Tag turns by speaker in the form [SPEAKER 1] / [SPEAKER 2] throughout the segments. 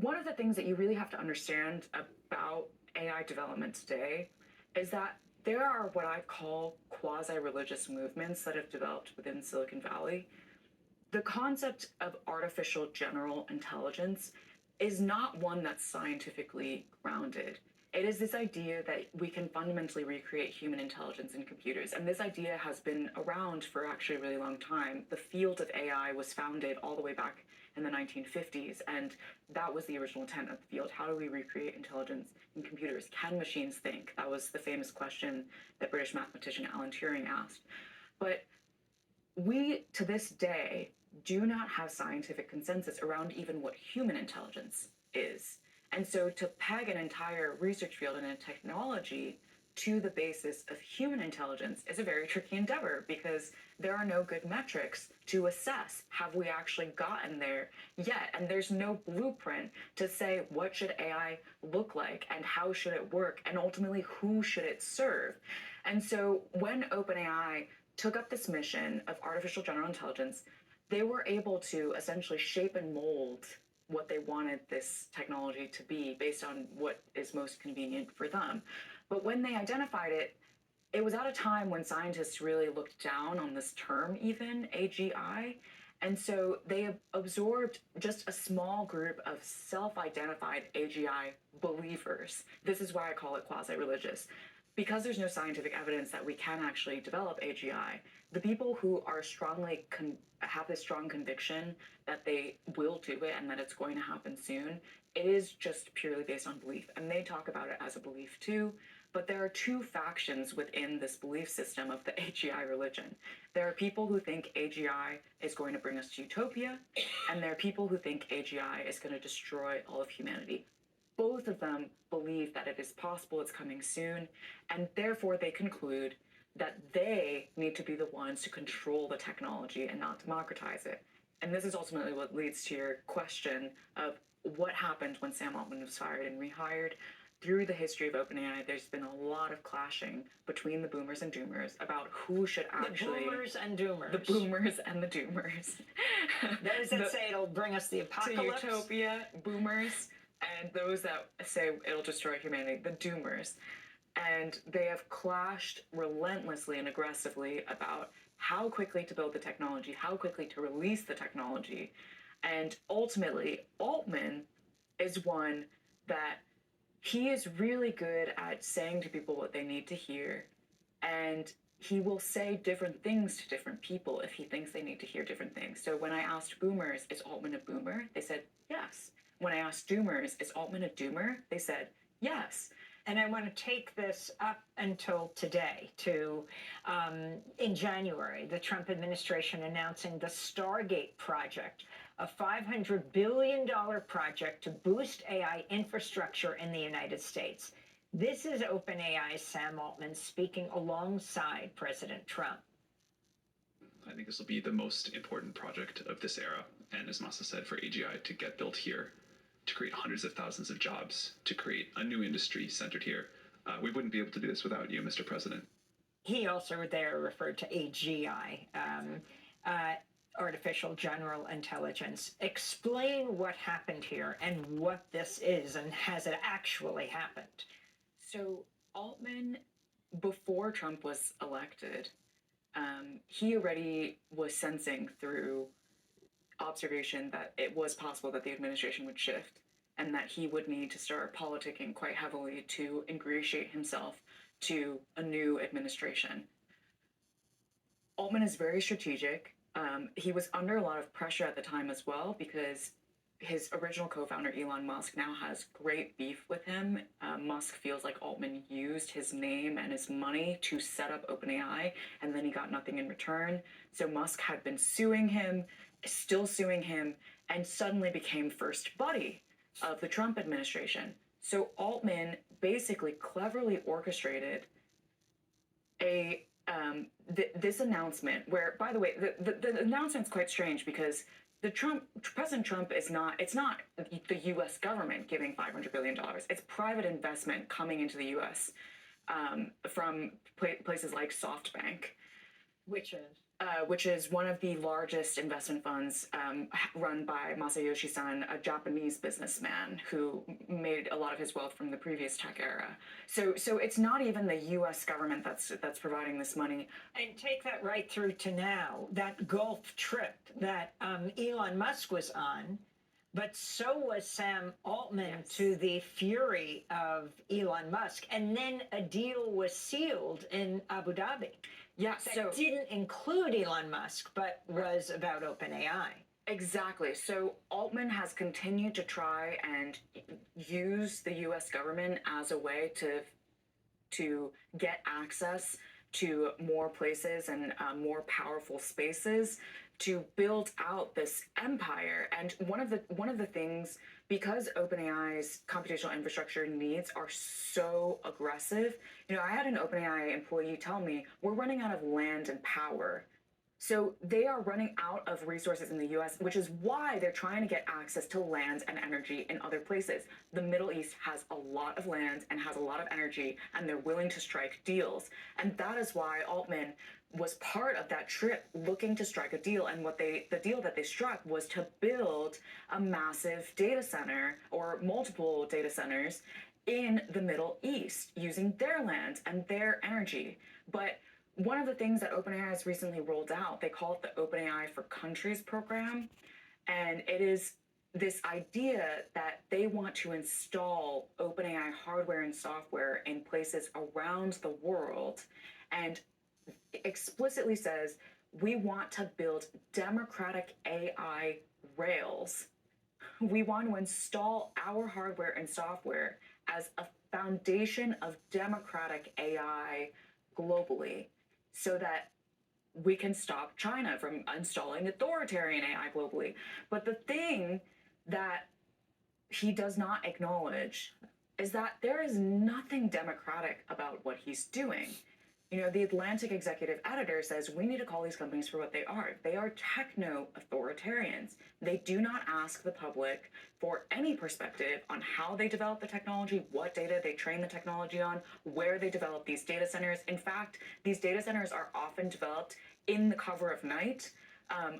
[SPEAKER 1] one of the things that you really have to understand about AI development today is that there are what I call quasi-religious movements that have developed within Silicon Valley. The concept of artificial general intelligence is not one that's scientifically grounded. It is this idea that we can fundamentally recreate human intelligence in computers. And this idea has been around for actually a really long time. The field of AI was founded all the way back in the 1950s, and that was the original intent of the field. How do we recreate intelligence in computers? Can machines think? That was the famous question that British mathematician Alan Turing asked. But we, to this day, do not have scientific consensus around even what human intelligence is. And so to peg an entire research field and a technology to the basis of human intelligence is a very tricky endeavor because there are no good metrics to assess have we actually gotten there yet. And there's no blueprint to say what should AI look like and how should it work and ultimately who should it serve. And so when OpenAI took up this mission of artificial general intelligence, they were able to essentially shape and mold what they wanted this technology to be based on what is most convenient for them. But when they identified it, it was at a time when scientists really looked down on this term, even AGI. And so they absorbed just a small group of self-identified AGI believers. This is why I call it quasi-religious. Because there's no scientific evidence that we can actually develop AGI, the people who are strongly have this strong conviction that they will do it and that it's going to happen soon, it is just purely based on belief. And they talk about it as a belief too. But there are two factions within this belief system of the AGI religion. There are people who think AGI is going to bring us to utopia, and there are people who think AGI is going to destroy all of humanity. Both of them believe that it is possible, it's coming soon, and therefore they conclude that they need to be the ones to control the technology and not democratize it. And this is ultimately what leads to your question of what happened when Sam Altman was fired and rehired. Through the history of OpenAI, there's been a lot of clashing between the boomers and doomers about who should actually...
[SPEAKER 2] The boomers and doomers.
[SPEAKER 1] The boomers and the doomers.
[SPEAKER 2] Those that say it'll bring us the apocalypse.
[SPEAKER 1] To utopia, boomers, and those that say it'll destroy humanity, the doomers. And they have clashed relentlessly and aggressively about how quickly to build the technology, how quickly to release the technology. And ultimately, Altman is one that he is really good at saying to people what they need to hear. And he will say different things to different people if he thinks they need to hear different things. So when I asked boomers, is Altman a boomer? They said, yes. When I asked doomers, is Altman a doomer? They said, yes.
[SPEAKER 2] And I want to take this up until today to, in January, the Trump administration announcing the Stargate project, a $500 billion project to boost AI infrastructure in the United States. This is OpenAI's Sam Altman speaking alongside President Trump.
[SPEAKER 3] I think this will be the most important project of this era. And as Masa said, for AGI to get built here, to create hundreds of thousands of jobs, to create a new industry centered here. We wouldn't be able to do this without you, Mr. President.
[SPEAKER 2] He also there referred to AGI, artificial general intelligence. Explain what happened here and what this is, and has it actually happened?
[SPEAKER 1] So Altman, before Trump was elected, he already was sensing through observation that it was possible that the administration would shift and that he would need to start politicking quite heavily to ingratiate himself to a new administration. Altman is very strategic. He was under a lot of pressure at the time as well because his original co-founder, Elon Musk, now has great beef with him. Musk feels like Altman used his name and his money to set up OpenAI, and then he got nothing in return. So Musk had been suing him, still suing him, and suddenly became first buddy of the Trump administration. So Altman basically cleverly orchestrated this announcement where, by the way, the announcement's quite strange because President Trump is not, it's not the U.S. government giving $500 billion. It's private investment coming into the U.S. From places like SoftBank.
[SPEAKER 2] Which is?
[SPEAKER 1] which is one of the largest investment funds run by Masayoshi Son, a Japanese businessman who made a lot of his wealth from the previous tech era. So it's not even the U.S. government that's providing this money.
[SPEAKER 2] And take that right through to now, that Gulf trip that Elon Musk was on, but so was Sam Altman,
[SPEAKER 1] Yes.
[SPEAKER 2] to the fury of Elon Musk. And then a deal was sealed in Abu Dhabi
[SPEAKER 1] Yeah,
[SPEAKER 2] that
[SPEAKER 1] so
[SPEAKER 2] didn't include Elon Musk, but was about OpenAI.
[SPEAKER 1] exactly. So Altman has continued to try and use the U.S. government as a way to get access to more places and more powerful spaces to build out this empire. And one of the things, because OpenAI's computational infrastructure needs are so aggressive, I had an OpenAI employee tell me we're running out of land and power. So they are running out of resources in the US, which is why they're trying to get access to land and energy in other places. The Middle East has a lot of land and has a lot of energy, and they're willing to strike deals. And that is why Altman was part of that trip looking to strike a deal. And the deal that they struck was to build a massive data center or multiple data centers in the Middle East using their land and their energy. But one of the things that OpenAI has recently rolled out, they call it the OpenAI for Countries program. And it is this idea that they want to install OpenAI hardware and software in places around the world, and explicitly says we want to build democratic AI rails. We want to install our hardware and software as a foundation of democratic AI globally, so that we can stop China from installing authoritarian AI globally. But the thing that he does not acknowledge is that there is nothing democratic about what he's doing. The Atlantic executive editor says we need to call these companies for what they are. They are techno authoritarians. They do not ask the public for any perspective on how they develop the technology, what data they train the technology on, where they develop these data centers. In fact, these data centers are often developed in the cover of night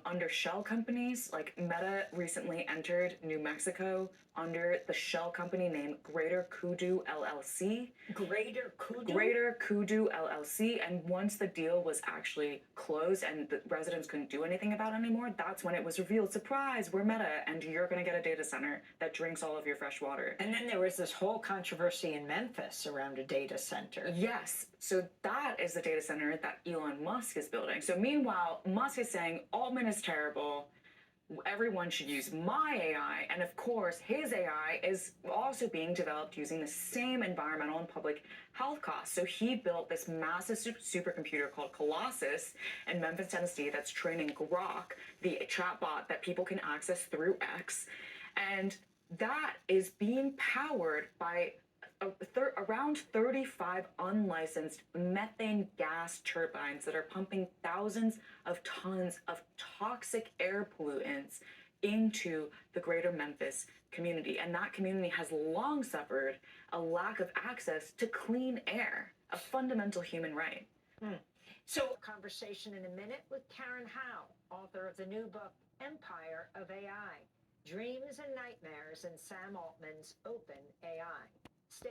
[SPEAKER 1] under shell companies. Like Meta recently entered New Mexico under the shell company named Greater Kudu LLC.
[SPEAKER 2] Greater Kudu?
[SPEAKER 1] Greater Kudu LLC. And once the deal was actually closed and the residents couldn't do anything about it anymore, that's when it was revealed, surprise, we're Meta, and you're going to get a data center that drinks all of your fresh water.
[SPEAKER 2] And then there was this whole controversy in Memphis around a data center.
[SPEAKER 1] Yes. So that is the data center that Elon Musk is building. So meanwhile, Musk is saying Altman is terrible. Everyone should use my AI. And of course, his AI is also being developed using the same environmental and public health costs. So he built this massive supercomputer called Colossus in Memphis, Tennessee, that's training Grok, the chatbot that people can access through X. And that is being powered by around 35 unlicensed methane gas turbines that are pumping thousands of tons of toxic air pollutants into the greater Memphis community. And that community has long suffered a lack of access to clean air, a fundamental human right.
[SPEAKER 2] So, a conversation in a minute with Karen Howe, author of the new book, Empire of AI, Dreams and Nightmares in Sam Altman's Open AI. Stay